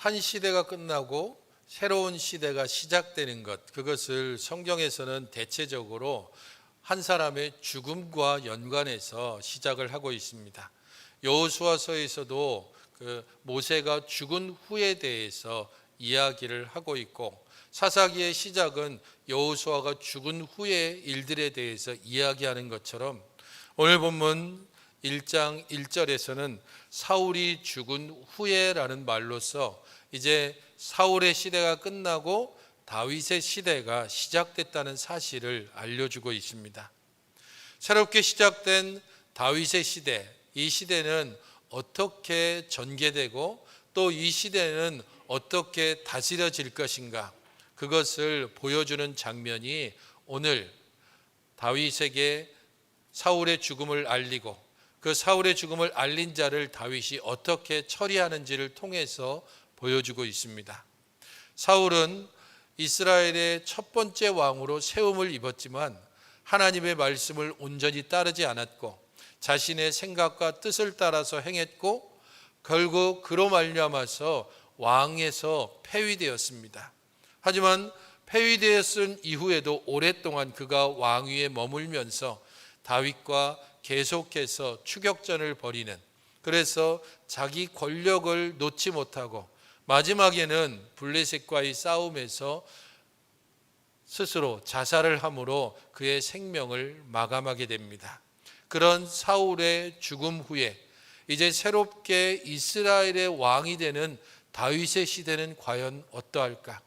한 시대가 끝나고 새로운 시대가 시작되는 것, 그것을 성경에서는 대체적으로 한 사람의 죽음과 연관해서 시작을 하고 있습니다. 여호수아서에서도 모세가 죽은 후에 대해서 이야기를 하고 있고, 사사기의 시작은 여호수아가 죽은 후의 일들에 대해서 이야기하는 것처럼 오늘 본문 1장 1절에서는 사울이 죽은 후에라는 말로서 이제 사울의 시대가 끝나고 다윗의 시대가 시작됐다는 사실을 알려주고 있습니다. 새롭게 시작된 다윗의 시대, 이 시대는 어떻게 전개되고 또 이 시대는 어떻게 다스려질 것인가, 그것을 보여주는 장면이 오늘 다윗에게 사울의 죽음을 알리고 그 사울의 죽음을 알린 자를 다윗이 어떻게 처리하는지를 통해서 보여주고 있습니다. 사울은 이스라엘의 첫 번째 왕으로 세움을 입었지만 하나님의 말씀을 온전히 따르지 않았고 자신의 생각과 뜻을 따라서 행했고 결국 그로 말미암아서 왕에서 폐위되었습니다. 하지만 폐위되었은 이후에도 오랫동안 그가 왕위에 머물면서 다윗과 계속해서 추격전을 벌이는, 그래서 자기 권력을 놓지 못하고 마지막에는 블레셋과의 싸움에서 스스로 자살을 함으로 그의 생명을 마감하게 됩니다. 그런 사울의 죽음 후에 이제 새롭게 이스라엘의 왕이 되는 다윗의 시대는 과연 어떠할까?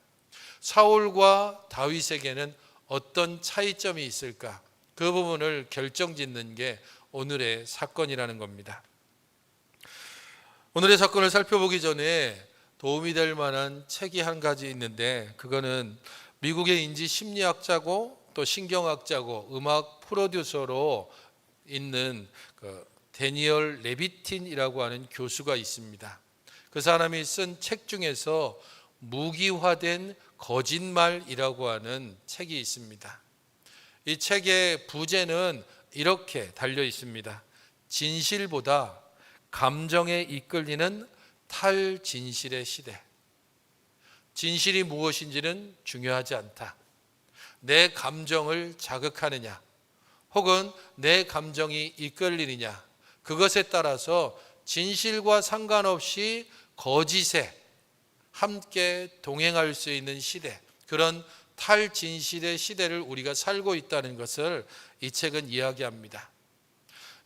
사울과 다윗에게는 어떤 차이점이 있을까? 그 부분을 결정짓는 게 오늘의 사건이라는 겁니다. 오늘의 사건을 살펴보기 전에 도움이 될 만한 책이 한 가지 있는데, 그거는 미국의 인지 심리학자고 또 신경학자고 음악 프로듀서로 있는 데니얼 레비틴이라고 하는 교수가 있습니다. 그 사람이 쓴 책 중에서 무기화된 거짓말이라고 하는 책이 있습니다. 이 책의 부제는 이렇게 달려 있습니다. 진실보다 감정에 이끌리는 탈진실의 시대. 진실이 무엇인지는 중요하지 않다. 내 감정을 자극하느냐 혹은 내 감정이 이끌리느냐, 그것에 따라서 진실과 상관없이 거짓에 함께 동행할 수 있는 시대, 그런 탈진실의 시대를 우리가 살고 있다는 것을 이 책은 이야기합니다.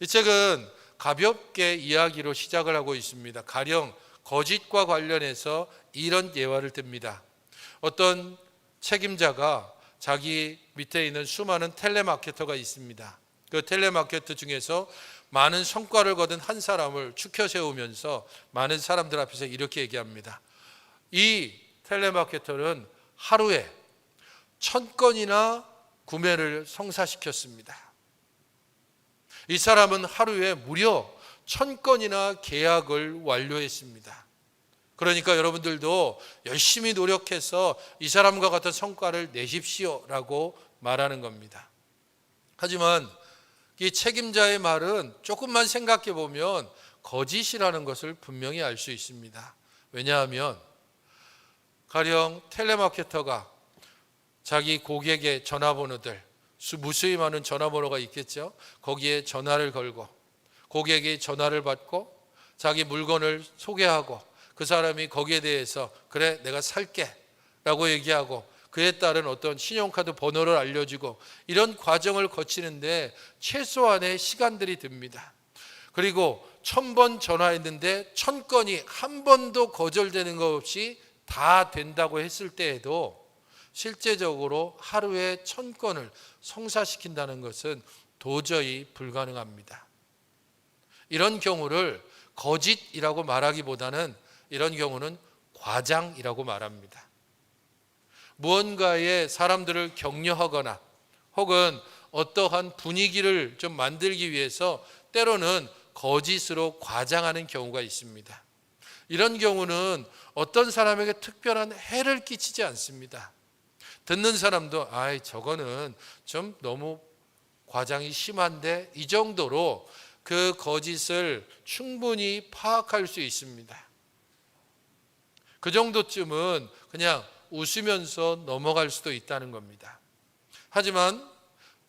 이 책은 가볍게 이야기로 시작을 하고 있습니다. 가령 거짓과 관련해서 이런 예화를 듭니다. 어떤 책임자가 자기 밑에 있는 수많은 텔레마케터가 있습니다. 그 텔레마케터 중에서 많은 성과를 거둔 한 사람을 추켜 세우면서 많은 사람들 앞에서 이렇게 얘기합니다. 이 텔레마케터는 하루에 1000건이나 구매를 성사시켰습니다. 이 사람은 하루에 무려 1000건이나 계약을 완료했습니다. 그러니까 여러분들도 열심히 노력해서 이 사람과 같은 성과를 내십시오라고 말하는 겁니다. 하지만 이 책임자의 말은 조금만 생각해 보면 거짓이라는 것을 분명히 알 수 있습니다. 왜냐하면 가령 텔레마케터가 자기 고객의 전화번호들, 무수히 많은 전화번호가 있겠죠. 거기에 전화를 걸고 고객이 전화를 받고 자기 물건을 소개하고 그 사람이 거기에 대해서 그래 내가 살게 라고 얘기하고 그에 따른 어떤 신용카드 번호를 알려주고 이런 과정을 거치는데 최소한의 시간들이 듭니다. 그리고 1000번 전화했는데 1000건이 한 번도 거절되는 것 없이 다 된다고 했을 때에도 실제적으로 하루에 1000건을 성사시킨다는 것은 도저히 불가능합니다. 이런 경우를 거짓이라고 말하기보다는 이런 경우는 과장이라고 말합니다. 무언가에 사람들을 격려하거나 혹은 어떠한 분위기를 좀 만들기 위해서 때로는 거짓으로 과장하는 경우가 있습니다. 이런 경우는 어떤 사람에게 특별한 해를 끼치지 않습니다. 듣는 사람도 저거는 좀 너무 과장이 심한데 이 정도로 그 거짓을 충분히 파악할 수 있습니다. 그 정도쯤은 그냥 웃으면서 넘어갈 수도 있다는 겁니다. 하지만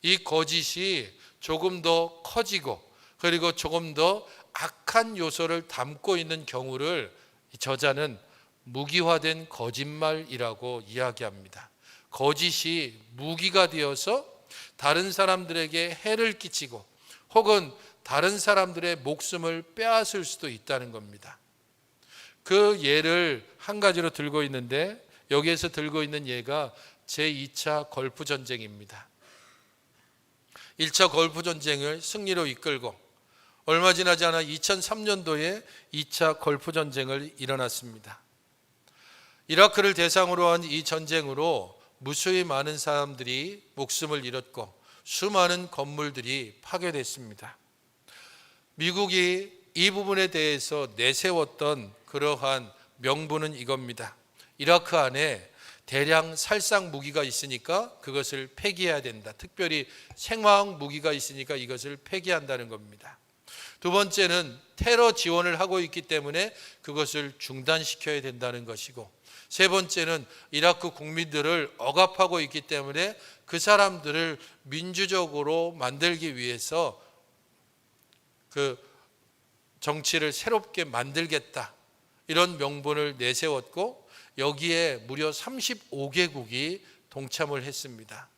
이 거짓이 조금 더 커지고 그리고 조금 더 악한 요소를 담고 있는 경우를 저자는 무기화된 거짓말이라고 이야기합니다. 거짓이 무기가 되어서 다른 사람들에게 해를 끼치고 혹은 다른 사람들의 목숨을 빼앗을 수도 있다는 겁니다. 그 예를 한 가지로 들고 있는데 여기에서 들고 있는 예가 제2차 걸프 전쟁입니다. 1차 걸프 전쟁을 승리로 이끌고 얼마 지나지 않아 2003년도에 2차 걸프 전쟁을 일어났습니다. 이라크를 대상으로 한 이 전쟁으로 무수히 많은 사람들이 목숨을 잃었고 수많은 건물들이 파괴됐습니다. 미국이 이 부분에 대해서 내세웠던 그러한 명분은 이겁니다. 이라크 안에 대량 살상 무기가 있으니까 그것을 폐기해야 된다. 특별히 생화학 무기가 있으니까 이것을 폐기한다는 겁니다. 두 번째는 테러 지원을 하고 있기 때문에 그것을 중단시켜야 된다는 것이고, 세 번째는 이라크 국민들을 억압하고 있기 때문에 그 사람들을 민주적으로 만들기 위해서 그 정치를 새롭게 만들겠다, 이런 명분을 내세웠고 여기에 무려 35개국이 동참을 했습니다.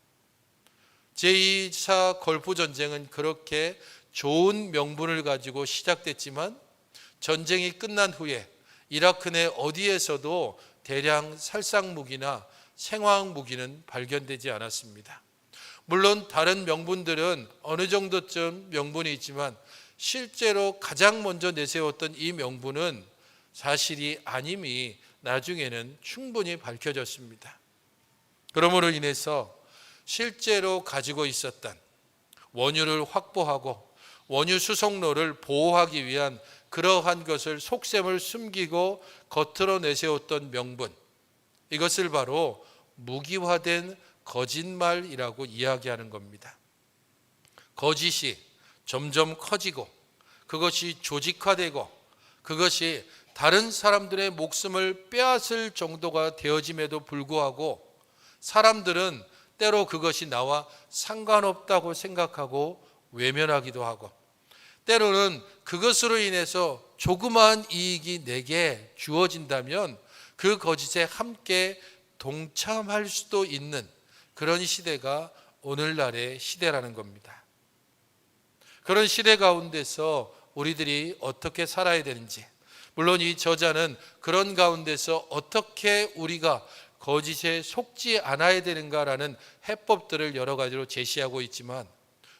제2차 걸프 전쟁은 그렇게 좋은 명분을 가지고 시작됐지만 전쟁이 끝난 후에 이라크 내 어디에서도 대량 살상 무기나 생화학 무기는 발견되지 않았습니다. 물론 다른 명분들은 어느 정도쯤 명분이 있지만 실제로 가장 먼저 내세웠던 이 명분은 사실이 아님이 나중에는 충분히 밝혀졌습니다. 그러므로 인해서 실제로 가지고 있었던 원유를 확보하고 원유 수송로를 보호하기 위한 그러한 것을 속셈을 숨기고 겉으로 내세웠던 명분, 이것을 바로 무기화된 거짓말이라고 이야기하는 겁니다. 거짓이 점점 커지고 그것이 조직화되고 그것이 다른 사람들의 목숨을 빼앗을 정도가 되어짐에도 불구하고 사람들은 때로 그것이 나와 상관없다고 생각하고 외면하기도 하고, 때로는 그것으로 인해서 조그마한 이익이 내게 주어진다면 그 거짓에 함께 동참할 수도 있는 그런 시대가 오늘날의 시대라는 겁니다. 그런 시대 가운데서 우리들이 어떻게 살아야 되는지, 물론 이 저자는 그런 가운데서 어떻게 우리가 거짓에 속지 않아야 되는가라는 해법들을 여러 가지로 제시하고 있지만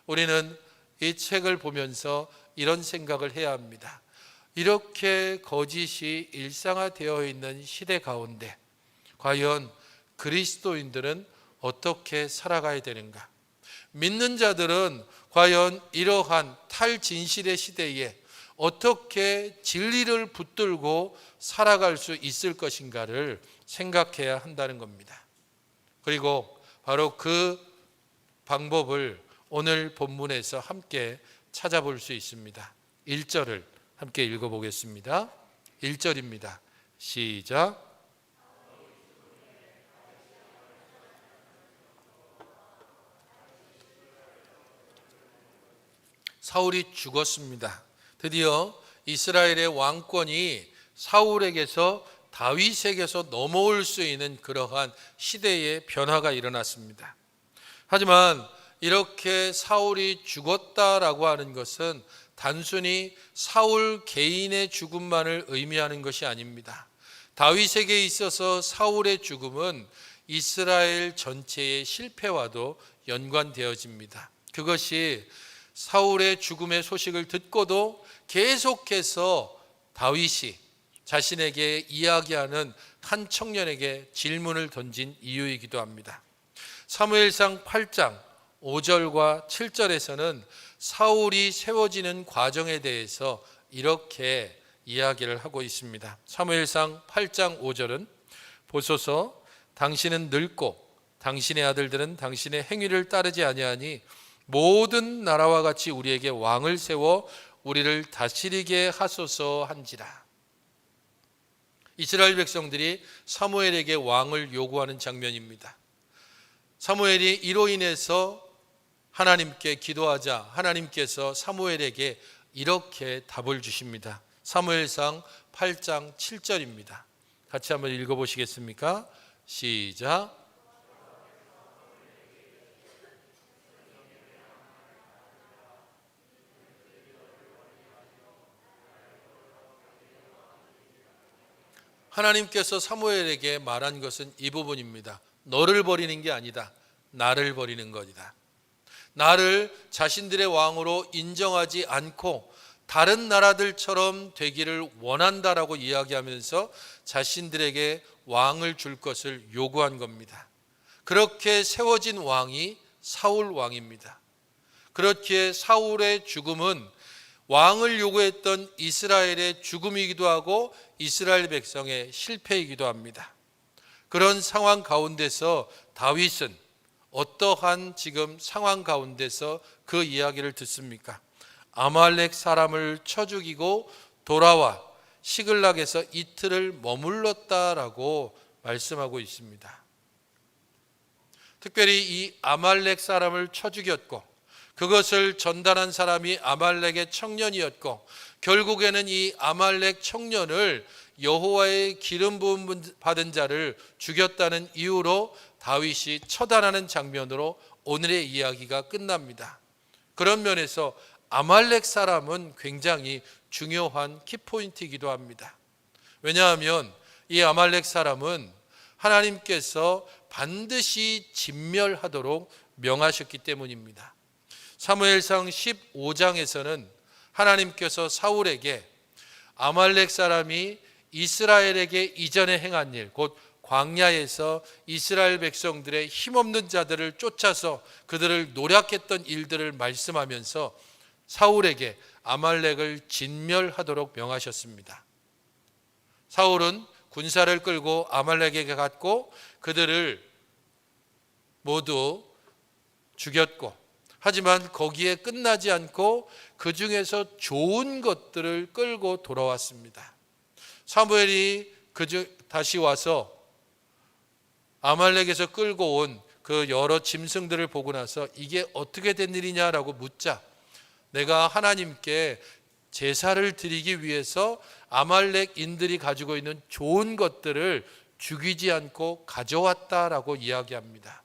우리는 이 책을 보면서 이런 생각을 해야 합니다. 이렇게 거짓이 일상화되어 있는 시대 가운데 과연 그리스도인들은 어떻게 살아가야 되는가? 믿는 자들은 과연 이러한 탈진실의 시대에 어떻게 진리를 붙들고 살아갈 수 있을 것인가를 생각해야 한다는 겁니다. 그리고 바로 그 방법을 오늘 본문에서 함께 찾아볼 수 있습니다. 1절을 함께 읽어보겠습니다. 1절입니다. 시작. 사울이 죽었습니다. 드디어 이스라엘의 왕권이 사울에게서 다윗에게서 넘어올 수 있는 그러한 시대의 변화가 일어났습니다. 하지만 이렇게 사울이 죽었다라고 하는 것은 단순히 사울 개인의 죽음만을 의미하는 것이 아닙니다. 다윗에게 있어서 사울의 죽음은 이스라엘 전체의 실패와도 연관되어집니다. 그것이 사울의 죽음의 소식을 듣고도 계속해서 다윗이 자신에게 이야기하는 한 청년에게 질문을 던진 이유이기도 합니다. 사무엘상 8장 5절과 7절에서는 사울이 세워지는 과정에 대해서 이렇게 이야기를 하고 있습니다. 사무엘상 8장 5절은 보소서, 당신은 늙고 당신의 아들들은 당신의 행위를 따르지 아니하니 모든 나라와 같이 우리에게 왕을 세워 우리를 다스리게 하소서 한지라. 이스라엘 백성들이 사무엘에게 왕을 요구하는 장면입니다. 사무엘이 이로 인해서 하나님께 기도하자 하나님께서 사무엘에게 이렇게 답을 주십니다. 사무엘상 8장 7절입니다. 같이 한번 읽어보시겠습니까? 시작. 하나님께서 사무엘에게 말한 것은 이 부분입니다. 너를 버리는 게 아니다. 나를 버리는 것이다. 나를 자신들의 왕으로 인정하지 않고 다른 나라들처럼 되기를 원한다라고 이야기하면서 자신들에게 왕을 줄 것을 요구한 겁니다. 그렇게 세워진 왕이 사울 왕입니다. 그렇기에 사울의 죽음은 왕을 요구했던 이스라엘의 죽음이기도 하고 이스라엘 백성의 실패이기도 합니다. 그런 상황 가운데서 다윗은 어떠한 지금 상황 가운데서 그 이야기를 듣습니까? 아말렉 사람을 쳐 죽이고 돌아와 시글락에서 이틀을 머물렀다라고 말씀하고 있습니다. 특별히 이 아말렉 사람을 쳐 죽였고 그것을 전달한 사람이 아말렉의 청년이었고 결국에는 이 아말렉 청년을 여호와의 기름 부음 받은 자를 죽였다는 이유로 다윗이 처단하는 장면으로 오늘의 이야기가 끝납니다. 그런 면에서 아말렉 사람은 굉장히 중요한 키포인트이기도 합니다. 왜냐하면 이 아말렉 사람은 하나님께서 반드시 진멸하도록 명하셨기 때문입니다. 사무엘상 15장에서는 하나님께서 사울에게 아말렉 사람이 이스라엘에게 이전에 행한 일, 곧 광야에서 이스라엘 백성들의 힘없는 자들을 쫓아서 그들을 노략했던 일들을 말씀하면서 사울에게 아말렉을 진멸하도록 명하셨습니다. 사울은 군사를 끌고 아말렉에게 갔고 그들을 모두 죽였고, 하지만 거기에 끝나지 않고 그 중에서 좋은 것들을 끌고 돌아왔습니다. 사무엘이 다시 와서 아말렉에서 끌고 온 그 여러 짐승들을 보고 나서 이게 어떻게 된 일이냐라고 묻자 내가 하나님께 제사를 드리기 위해서 아말렉인들이 가지고 있는 좋은 것들을 죽이지 않고 가져왔다라고 이야기합니다.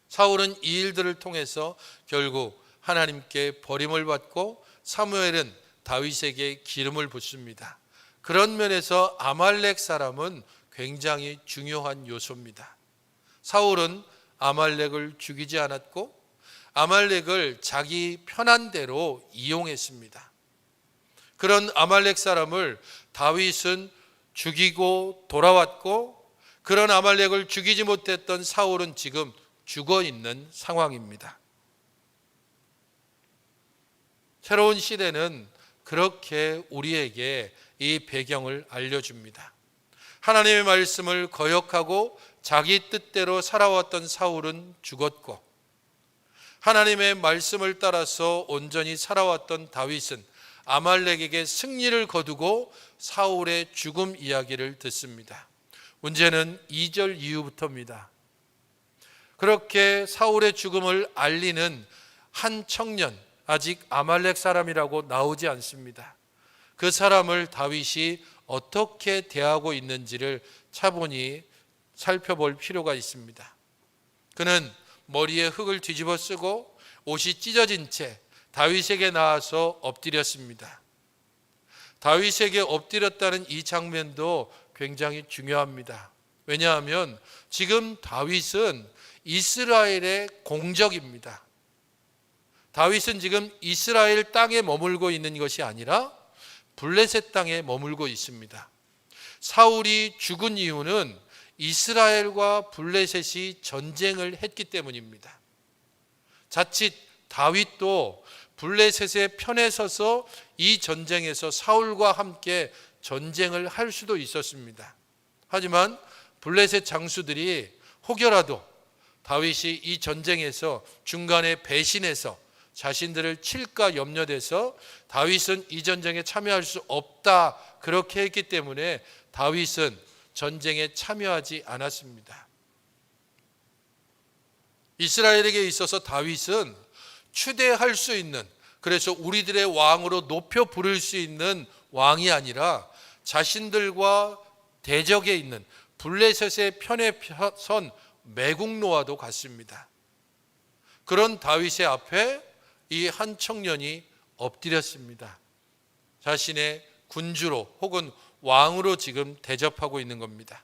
사울은 이 일들을 통해서 결국 하나님께 버림을 받고 사무엘은 다윗에게 기름을 붓습니다. 그런 면에서 아말렉 사람은 굉장히 중요한 요소입니다. 사울은 아말렉을 죽이지 않았고 아말렉을 자기 편한 대로 이용했습니다. 그런 아말렉 사람을 다윗은 죽이고 돌아왔고 그런 아말렉을 죽이지 못했던 사울은 지금 죽어 있는 상황입니다. 새로운 시대는 그렇게 우리에게 이 배경을 알려줍니다. 하나님의 말씀을 거역하고 자기 뜻대로 살아왔던 사울은 죽었고 하나님의 말씀을 따라서 온전히 살아왔던 다윗은 아말렉에게 승리를 거두고 사울의 죽음 이야기를 듣습니다. 문제는 2절 이후부터입니다. 그렇게 사울의 죽음을 알리는 한 청년, 아직 아말렉 사람이라고 나오지 않습니다. 그 사람을 다윗이 어떻게 대하고 있는지를 차분히 살펴볼 필요가 있습니다. 그는 머리에 흙을 뒤집어 쓰고 옷이 찢어진 채 다윗에게 나와서 엎드렸습니다. 다윗에게 엎드렸다는 이 장면도 굉장히 중요합니다. 왜냐하면 지금 다윗은 이스라엘의 공적입니다. 다윗은 지금 이스라엘 땅에 머물고 있는 것이 아니라 블레셋 땅에 머물고 있습니다. 사울이 죽은 이유는 이스라엘과 블레셋이 전쟁을 했기 때문입니다. 자칫 다윗도 블레셋의 편에 서서 이 전쟁에서 사울과 함께 전쟁을 할 수도 있었습니다. 하지만 블레셋 장수들이 혹여라도 다윗이 이 전쟁에서 중간에 배신해서 자신들을 칠까 염려돼서 다윗은 이 전쟁에 참여할 수 없다 그렇게 했기 때문에 다윗은 전쟁에 참여하지 않았습니다. 이스라엘에게 있어서 다윗은 추대할 수 있는, 그래서 우리들의 왕으로 높여 부를 수 있는 왕이 아니라 자신들과 대적에 있는 블레셋의 편에 선 매국노와도 같습니다. 그런 다윗의 앞에 이 한 청년이 엎드렸습니다. 자신의 군주로 혹은 왕으로 지금 대접하고 있는 겁니다.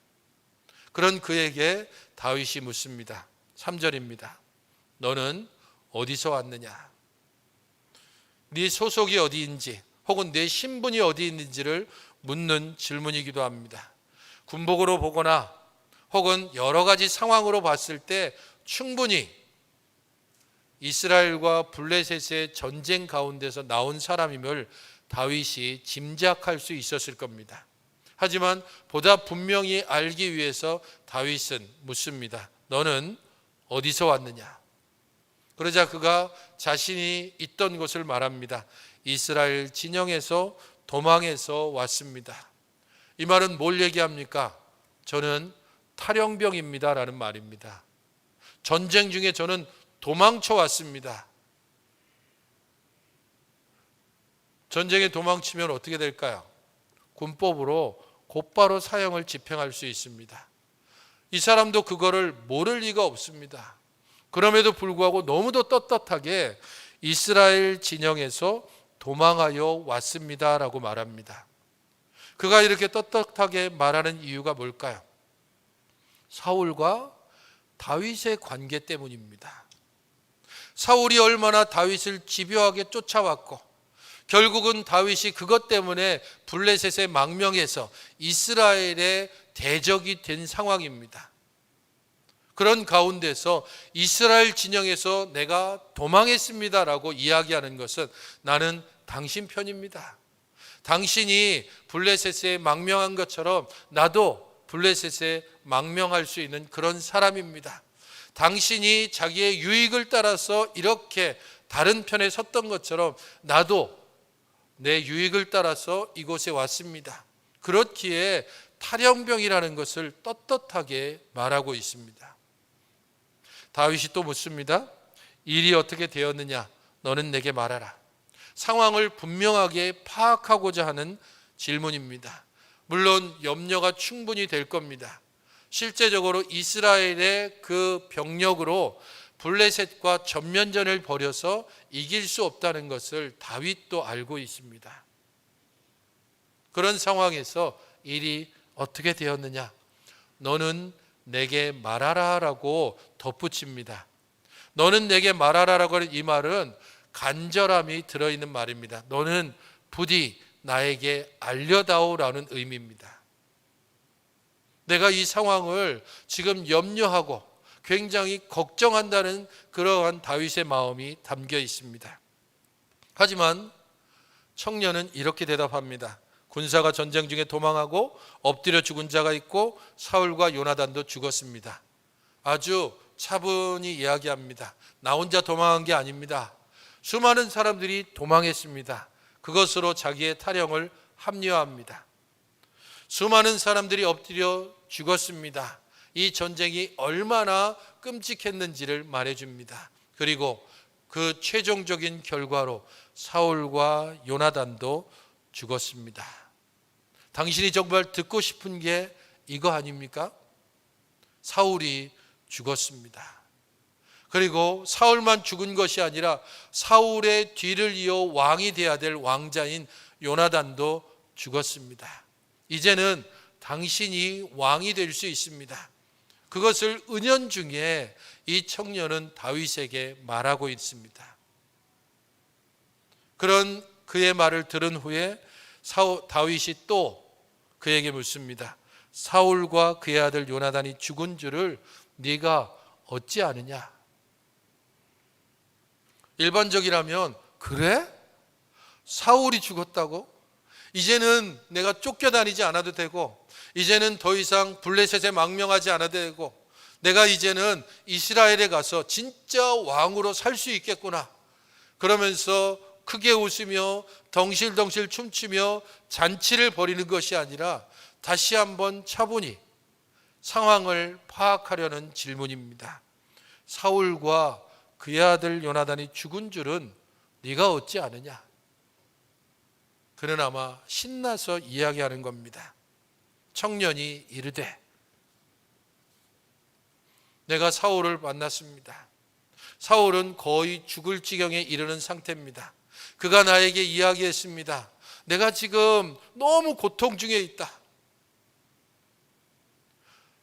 그런 그에게 다윗이 묻습니다. 3절입니다. 너는 어디서 왔느냐? 네 소속이 어디인지 혹은 내 신분이 어디 있는지를 묻는 질문이기도 합니다. 군복으로 보거나 혹은 여러 가지 상황으로 봤을 때 충분히 이스라엘과 블레셋의 전쟁 가운데서 나온 사람임을 다윗이 짐작할 수 있었을 겁니다. 하지만 보다 분명히 알기 위해서 다윗은 묻습니다. 너는 어디서 왔느냐? 그러자 그가 자신이 있던 곳을 말합니다. 이스라엘 진영에서 도망해서 왔습니다. 이 말은 뭘 얘기합니까? 저는 탈영병입니다 라는 말입니다. 전쟁 중에 저는 도망쳐 왔습니다. 전쟁에 도망치면 어떻게 될까요? 군법으로 곧바로 사형을 집행할 수 있습니다. 이 사람도 그거를 모를 리가 없습니다. 그럼에도 불구하고 너무도 떳떳하게 이스라엘 진영에서 도망하여 왔습니다 라고 말합니다. 그가 이렇게 떳떳하게 말하는 이유가 뭘까요? 사울과 다윗의 관계 때문입니다. 사울이 얼마나 다윗을 집요하게 쫓아왔고 결국은 다윗이 그것 때문에 블레셋의 망명에서 이스라엘의 대적이 된 상황입니다. 그런 가운데서 이스라엘 진영에서 내가 도망했습니다라고 이야기하는 것은 나는 당신 편입니다. 당신이 블레셋에 망명한 것처럼 나도 블레셋에 망명할 수 있는 그런 사람입니다. 당신이 자기의 유익을 따라서 이렇게 다른 편에 섰던 것처럼 나도 내 유익을 따라서 이곳에 왔습니다. 그렇기에 탈영병이라는 것을 떳떳하게 말하고 있습니다. 다윗이 또 묻습니다. 일이 어떻게 되었느냐? 너는 내게 말하라. 상황을 분명하게 파악하고자 하는 질문입니다. 물론 염려가 충분히 될 겁니다. 실제적으로 이스라엘의 그 병력으로 블레셋과 전면전을 벌여서 이길 수 없다는 것을 다윗도 알고 있습니다. 그런 상황에서 일이 어떻게 되었느냐? 너는 내게 말하라라고 덧붙입니다. 너는 내게 말하라라고 하는 이 말은 간절함이 들어있는 말입니다. 너는 부디 나에게 알려다오라는 의미입니다. 내가 이 상황을 지금 염려하고 굉장히 걱정한다는 그러한 다윗의 마음이 담겨 있습니다. 하지만 청년은 이렇게 대답합니다. 군사가 전쟁 중에 도망하고 엎드려 죽은 자가 있고 사울과 요나단도 죽었습니다. 아주 차분히 이야기합니다. 나 혼자 도망한 게 아닙니다. 수많은 사람들이 도망했습니다. 그것으로 자기의 탈영을 합리화합니다. 수많은 사람들이 엎드려 죽었습니다. 이 전쟁이 얼마나 끔찍했는지를 말해줍니다. 그리고 그 최종적인 결과로 사울과 요나단도 죽었습니다. 당신이 정말 듣고 싶은 게 이거 아닙니까? 사울이 죽었습니다. 그리고 사울만 죽은 것이 아니라 사울의 뒤를 이어 왕이 되어야 될 왕자인 요나단도 죽었습니다. 이제는 당신이 왕이 될 수 있습니다. 그것을 은연중에 이 청년은 다윗에게 말하고 있습니다. 그런 그의 말을 들은 후에 다윗이 또 그에게 묻습니다. 사울과 그의 아들 요나단이 죽은 줄을 네가 어찌 아느냐? 일반적이라면 그래? 사울이 죽었다고? 이제는 내가 쫓겨다니지 않아도 되고 이제는 더 이상 블레셋에 망명하지 않아도 되고 내가 이제는 이스라엘에 가서 진짜 왕으로 살 수 있겠구나. 그러면서 크게 웃으며 덩실덩실 춤추며 잔치를 벌이는 것이 아니라 다시 한번 차분히 상황을 파악하려는 질문입니다. 사울과 그의 아들 요나단이 죽은 줄은 네가 어찌 아느냐? 그는 아마 신나서 이야기하는 겁니다. 청년이 이르되 내가 사울을 만났습니다. 사울은 거의 죽을 지경에 이르는 상태입니다. 그가 나에게 이야기했습니다. 내가 지금 너무 고통 중에 있다.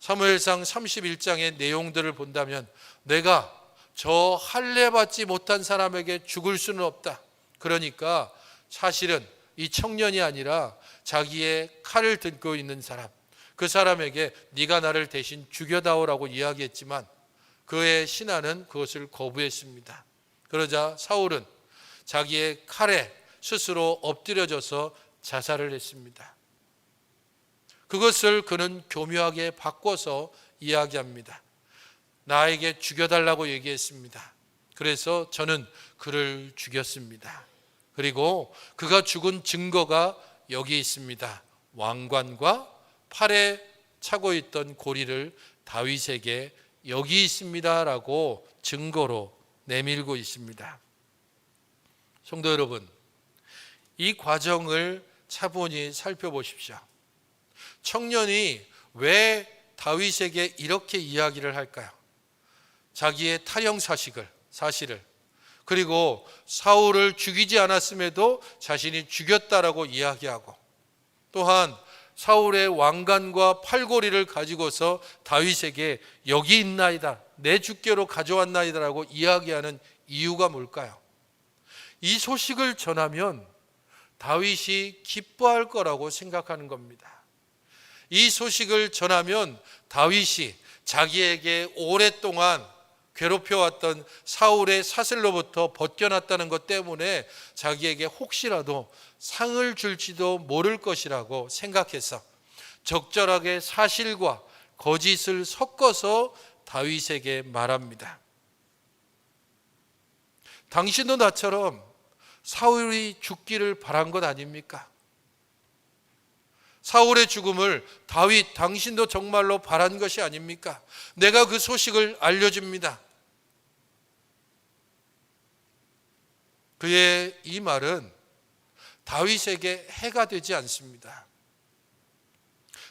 사무엘상 31장의 내용들을 본다면 내가 저 할례 받지 못한 사람에게 죽을 수는 없다. 그러니까 사실은 이 청년이 아니라 자기의 칼을 들고 있는 사람, 그 사람에게 네가 나를 대신 죽여다오라고 이야기했지만 그의 신하는 그것을 거부했습니다. 그러자 사울은 자기의 칼에 스스로 엎드려져서 자살을 했습니다. 그것을 그는 교묘하게 바꿔서 이야기합니다. 나에게 죽여달라고 얘기했습니다. 그래서 저는 그를 죽였습니다. 그리고 그가 죽은 증거가 여기 있습니다. 왕관과 팔에 차고 있던 고리를 다윗에게 여기 있습니다라고 증거로 내밀고 있습니다. 성도 여러분, 이 과정을 차분히 살펴보십시오. 청년이 왜 다윗에게 이렇게 이야기를 할까요? 자기의 탈영 사실을 그리고 사울을 죽이지 않았음에도 자신이 죽였다라고 이야기하고 또한 사울의 왕관과 팔고리를 가지고서 다윗에게 여기 있나이다, 내 주께로 가져왔나이다라고 이야기하는 이유가 뭘까요? 이 소식을 전하면 다윗이 기뻐할 거라고 생각하는 겁니다. 이 소식을 전하면 다윗이 자기에게 오랫동안 괴롭혀왔던 사울의 사슬로부터 벗겨났다는 것 때문에 자기에게 혹시라도 상을 줄지도 모를 것이라고 생각해서 적절하게 사실과 거짓을 섞어서 다윗에게 말합니다. 당신도 나처럼 사울이 죽기를 바란 것 아닙니까? 사울의 죽음을 다윗 당신도 정말로 바란 것이 아닙니까? 내가 그 소식을 알려줍니다. 그의 이 말은 다윗에게 해가 되지 않습니다.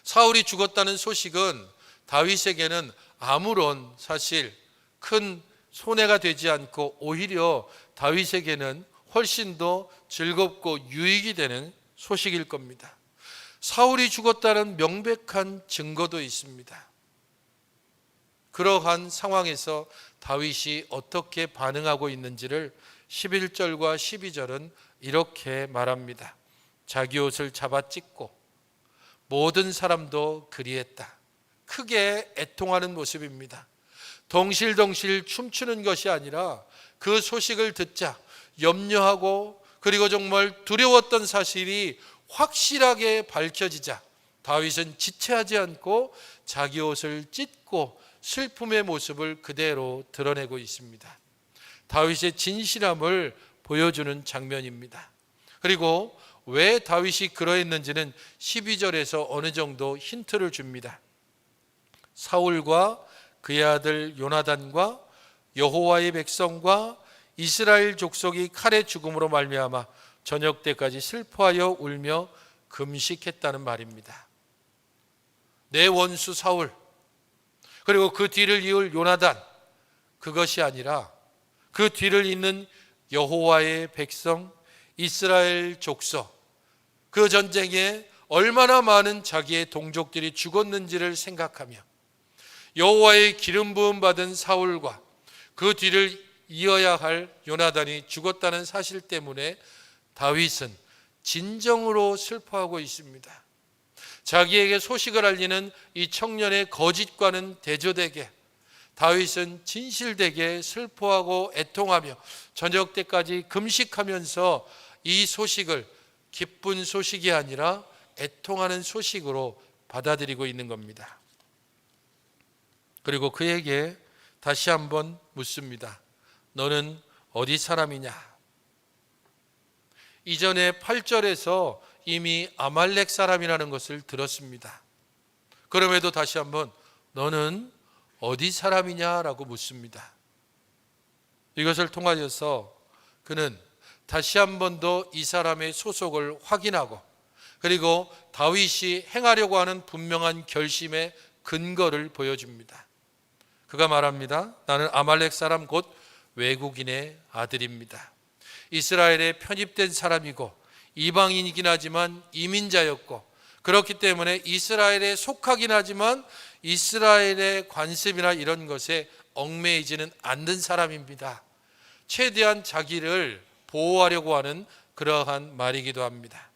사울이 죽었다는 소식은 다윗에게는 아무런 사실 큰 손해가 되지 않고 오히려 다윗에게는 훨씬 더 즐겁고 유익이 되는 소식일 겁니다. 사울이 죽었다는 명백한 증거도 있습니다. 그러한 상황에서 다윗이 어떻게 반응하고 있는지를 11절과 12절은 이렇게 말합니다. 자기 옷을 잡아 찢고 모든 사람도 그리했다. 크게 애통하는 모습입니다. 덩실덩실 춤추는 것이 아니라 그 소식을 듣자 염려하고 그리고 정말 두려웠던 사실이 확실하게 밝혀지자 다윗은 지체하지 않고 자기 옷을 찢고 슬픔의 모습을 그대로 드러내고 있습니다. 다윗의 진실함을 보여주는 장면입니다. 그리고 왜 다윗이 그러했는지는 12절에서 어느 정도 힌트를 줍니다. 사울과 그의 아들 요나단과 여호와의 백성과 이스라엘 족속이 칼의 죽음으로 말미암아 저녁 때까지 슬퍼하여 울며 금식했다는 말입니다. 내 원수 사울 그리고 그 뒤를 이을 요나단, 그것이 아니라 그 뒤를 잇는 여호와의 백성 이스라엘 족속, 그 전쟁에 얼마나 많은 자기의 동족들이 죽었는지를 생각하며 여호와의 기름 부음 받은 사울과 그 뒤를 이어야 할 요나단이 죽었다는 사실 때문에 다윗은 진정으로 슬퍼하고 있습니다. 자기에게 소식을 알리는 이 청년의 거짓과는 대조되게 다윗은 진실되게 슬퍼하고 애통하며 저녁 때까지 금식하면서 이 소식을 기쁜 소식이 아니라 애통하는 소식으로 받아들이고 있는 겁니다. 그리고 그에게 다시 한번 묻습니다. 너는 어디 사람이냐? 이전에 8절에서 이미 아말렉 사람이라는 것을 들었습니다. 그럼에도 다시 한번 너는 어디 사람이냐라고 묻습니다. 이것을 통하여서 그는 다시 한 번 더 이 사람의 소속을 확인하고 그리고 다윗이 행하려고 하는 분명한 결심의 근거를 보여줍니다. 그가 말합니다. 나는 아말렉 사람 곧 외국인의 아들입니다. 이스라엘에 편입된 사람이고 이방인이긴 하지만 이민자였고 그렇기 때문에 이스라엘에 속하긴 하지만 이스라엘의 관습이나 이런 것에 얽매이지는 않는 사람입니다. 최대한 자기를 보호하려고 하는 그러한 말이기도 합니다.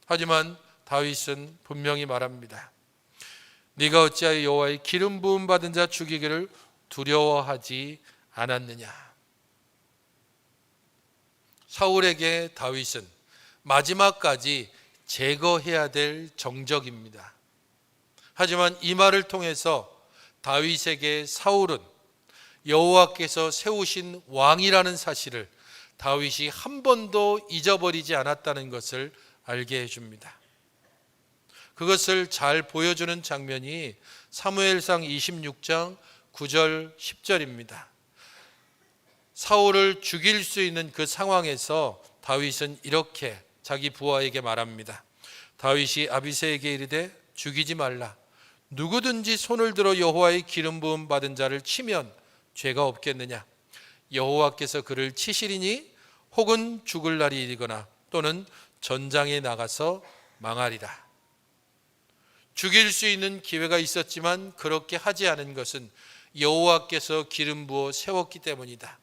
하지만 다윗은 분명히 말합니다. 네가 어찌하여 여호와의 기름 부음 받은 자 죽이기를 두려워하지 않았느냐. 사울에게 다윗은 마지막까지 제거해야 될 정적입니다. 하지만 이 말을 통해서 다윗에게 사울은 여호와께서 세우신 왕이라는 사실을 다윗이 한 번도 잊어버리지 않았다는 것을 알게 해줍니다. 그것을 잘 보여주는 장면이 사무엘상 26장 9절 10절입니다. 사울을 죽일 수 있는 그 상황에서 다윗은 이렇게 자기 부하에게 말합니다. 다윗이 아비새에게 이르되 죽이지 말라. 누구든지 손을 들어 여호와의 기름 부음 받은 자를 치면 죄가 없겠느냐. 여호와께서 그를 치시리니 혹은 죽을 날이 이르거나 또는 전장에 나가서 망하리라. 죽일 수 있는 기회가 있었지만 그렇게 하지 않은 것은 여호와께서 기름 부어 세웠기 때문이다.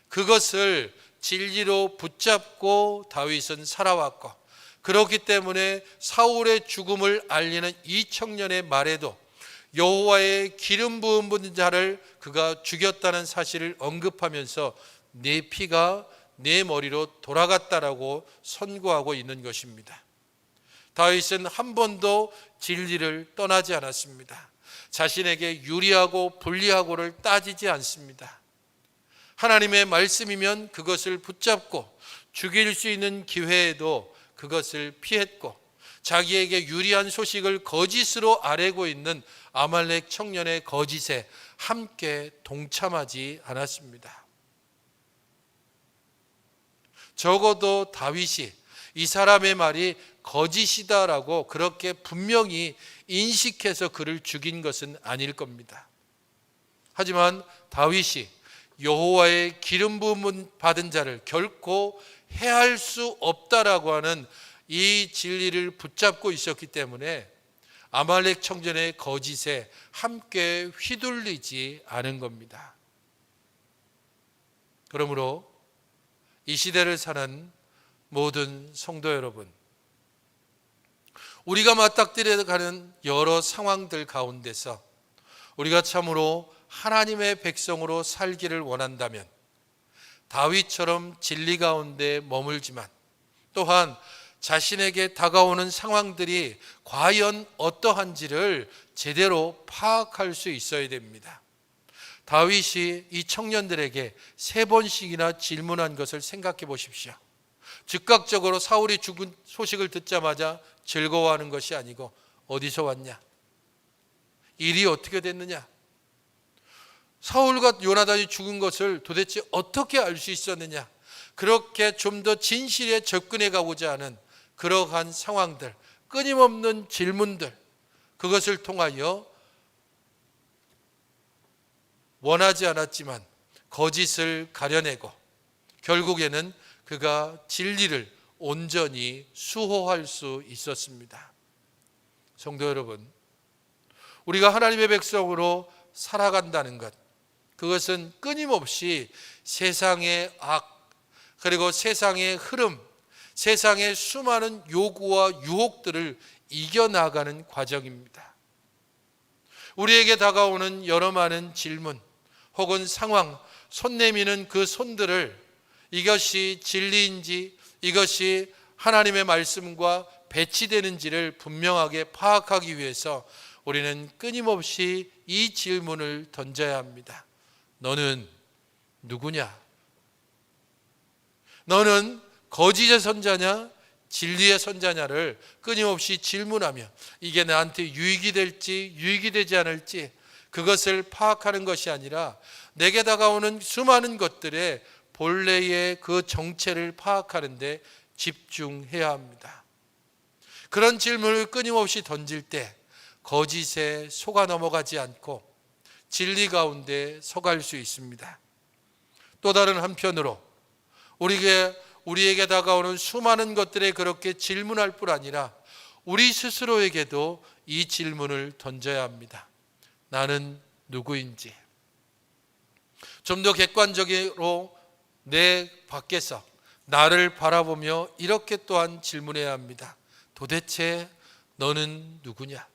그것을 진리로 붙잡고 다윗은 살아왔고 그렇기 때문에 사울의 죽음을 알리는 이 청년의 말에도 여호와의 기름 부은 자를 그가 죽였다는 사실을 언급하면서 내 피가 내 머리로 돌아갔다라고 선고하고 있는 것입니다. 다윗은 한 번도 진리를 떠나지 않았습니다. 자신에게 유리하고 불리하고를 따지지 않습니다. 하나님의 말씀이면 그것을 붙잡고 죽일 수 있는 기회에도 그것을 피했고 자기에게 유리한 소식을 거짓으로 아뢰고 있는 아말렉 청년의 거짓에 함께 동참하지 않았습니다. 적어도 다윗이 이 사람의 말이 거짓이다라고 그렇게 분명히 인식해서 그를 죽인 것은 아닐 겁니다. 하지만 다윗이 여호와의 기름 부음 받은 자를 결코 해할 수 없다라고 하는 이 진리를 붙잡고 있었기 때문에 아말렉 청년의 거짓에 함께 휘둘리지 않은 겁니다. 그러므로 이 시대를 사는 모든 성도 여러분, 우리가 맞닥뜨려 가는 여러 상황들 가운데서 우리가 참으로 하나님의 백성으로 살기를 원한다면 다윗처럼 진리 가운데 머물지만 또한 자신에게 다가오는 상황들이 과연 어떠한지를 제대로 파악할 수 있어야 됩니다. 다윗이 이 청년들에게 3번씩이나 질문한 것을 생각해 보십시오. 즉각적으로 사울이 죽은 소식을 듣자마자 즐거워하는 것이 아니고 어디서 왔냐? 일이 어떻게 됐느냐? 사울과 요나단이 죽은 것을 도대체 어떻게 알 수 있었느냐? 그렇게 좀 더 진실에 접근해 가고자 하는 그러한 상황들, 끊임없는 질문들, 그것을 통하여 원하지 않았지만 거짓을 가려내고 결국에는 그가 진리를 온전히 수호할 수 있었습니다. 성도 여러분, 우리가 하나님의 백성으로 살아간다는 것, 그것은 끊임없이 세상의 악, 그리고 세상의 흐름, 세상의 수많은 요구와 유혹들을 이겨나가는 과정입니다. 우리에게 다가오는 여러 많은 질문 혹은 상황, 손 내미는 그 손들을 이것이 진리인지 이것이 하나님의 말씀과 배치되는지를 분명하게 파악하기 위해서 우리는 끊임없이 이 질문을 던져야 합니다. 너는 누구냐? 너는 거짓의 선자냐 진리의 선자냐를 끊임없이 질문하며 이게 나한테 유익이 될지 유익이 되지 않을지 그것을 파악하는 것이 아니라 내게 다가오는 수많은 것들의 본래의 그 정체를 파악하는 데 집중해야 합니다. 그런 질문을 끊임없이 던질 때 거짓에 속아 넘어가지 않고 진리 가운데 서갈 수 있습니다. 또 다른 한편으로 우리에게 다가오는 수많은 것들에 그렇게 질문할 뿐 아니라 우리 스스로에게도 이 질문을 던져야 합니다. 나는 누구인지. 좀 더 객관적으로 내 밖에서 나를 바라보며 이렇게 또한 질문해야 합니다. 도대체 너는 누구냐?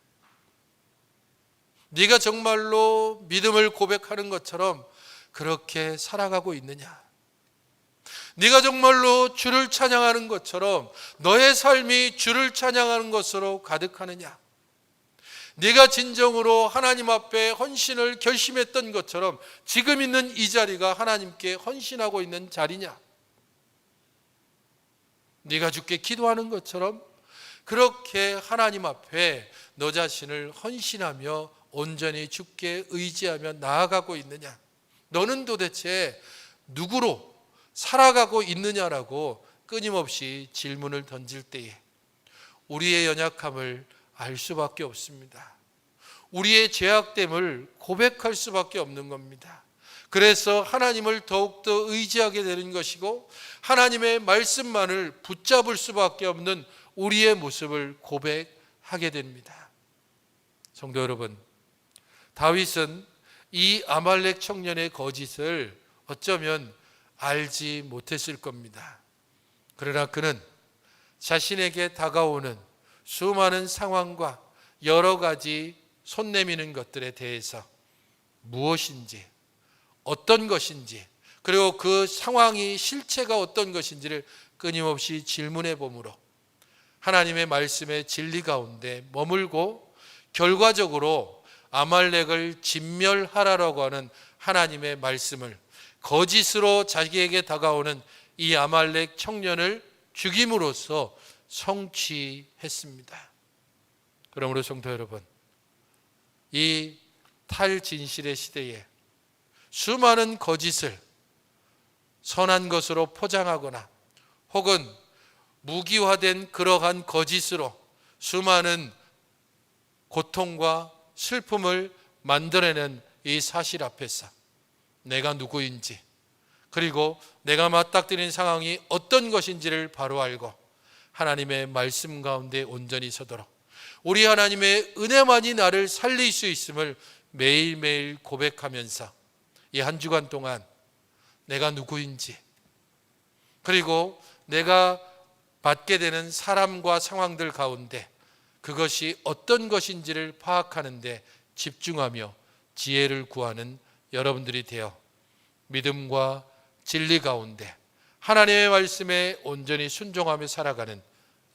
네가 정말로 믿음을 고백하는 것처럼 그렇게 살아가고 있느냐? 네가 정말로 주를 찬양하는 것처럼 너의 삶이 주를 찬양하는 것으로 가득하느냐? 네가 진정으로 하나님 앞에 헌신을 결심했던 것처럼 지금 있는 이 자리가 하나님께 헌신하고 있는 자리냐? 네가 주께 기도하는 것처럼 그렇게 하나님 앞에 너 자신을 헌신하며 온전히 주께 의지하며 나아가고 있느냐? 너는 도대체 누구로 살아가고 있느냐라고 끊임없이 질문을 던질 때에 우리의 연약함을 알 수밖에 없습니다. 우리의 죄악됨을 고백할 수밖에 없는 겁니다. 그래서 하나님을 더욱더 의지하게 되는 것이고 하나님의 말씀만을 붙잡을 수밖에 없는 우리의 모습을 고백하게 됩니다. 성도 여러분, 다윗은 이 아말렉 청년의 거짓을 어쩌면 알지 못했을 겁니다. 그러나 그는 자신에게 다가오는 수많은 상황과 여러 가지 손 내미는 것들에 대해서 무엇인지 어떤 것인지 그리고 그 상황이 실체가 어떤 것인지를 끊임없이 질문해 보므로 하나님의 말씀의 진리 가운데 머물고 결과적으로 아말렉을 진멸하라고 하는 하나님의 말씀을 거짓으로 자기에게 다가오는 이 아말렉 청년을 죽임으로써 성취했습니다. 그러므로 성도 여러분, 이 탈진실의 시대에 수많은 거짓을 선한 것으로 포장하거나 혹은 무기화된 그러한 거짓으로 수많은 고통과 슬픔을 만들어내는 이 사실 앞에서 내가 누구인지 그리고 내가 맞닥뜨린 상황이 어떤 것인지를 바로 알고 하나님의 말씀 가운데 온전히 서도록 우리 하나님의 은혜만이 나를 살릴 수 있음을 매일매일 고백하면서 이 한 주간 동안 내가 누구인지 그리고 내가 받게 되는 사람과 상황들 가운데 그것이 어떤 것인지를 파악하는 데 집중하며 지혜를 구하는 여러분들이 되어 믿음과 진리 가운데 하나님의 말씀에 온전히 순종하며 살아가는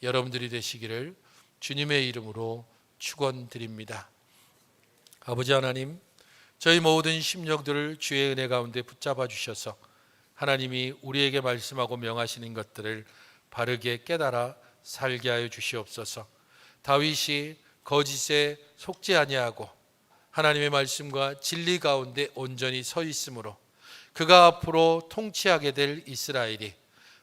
여러분들이 되시기를 주님의 이름으로 축원드립니다. 아버지 하나님, 저희 모든 심령들을 주의 은혜 가운데 붙잡아 주셔서 하나님이 우리에게 말씀하고 명하시는 것들을 바르게 깨달아 살게 하여 주시옵소서. 다윗이 거짓에 속지 아니하고 하나님의 말씀과 진리 가운데 온전히 서 있으므로 그가 앞으로 통치하게 될 이스라엘이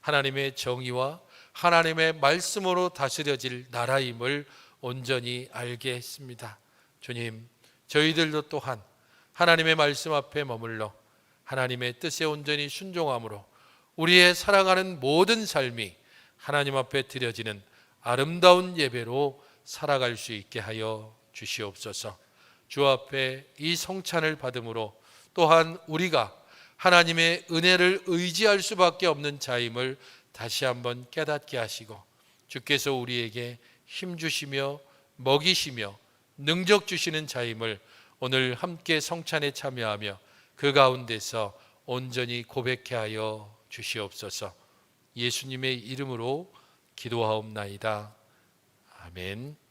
하나님의 정의와 하나님의 말씀으로 다스려질 나라임을 온전히 알게 했습니다. 주님, 저희들도 또한 하나님의 말씀 앞에 머물러 하나님의 뜻에 온전히 순종함으로 우리의 살아가는 모든 삶이 하나님 앞에 드려지는 아름다운 예배로 살아갈 수 있게 하여 주시옵소서. 주 앞에 이 성찬을 받음으로 또한 우리가 하나님의 은혜를 의지할 수밖에 없는 자임을 다시 한번 깨닫게 하시고 주께서 우리에게 힘 주시며 먹이시며 능력 주시는 자임을 오늘 함께 성찬에 참여하며 그 가운데서 온전히 고백해 하여 주시옵소서. 예수님의 이름으로 기도하옵나이다. 아멘.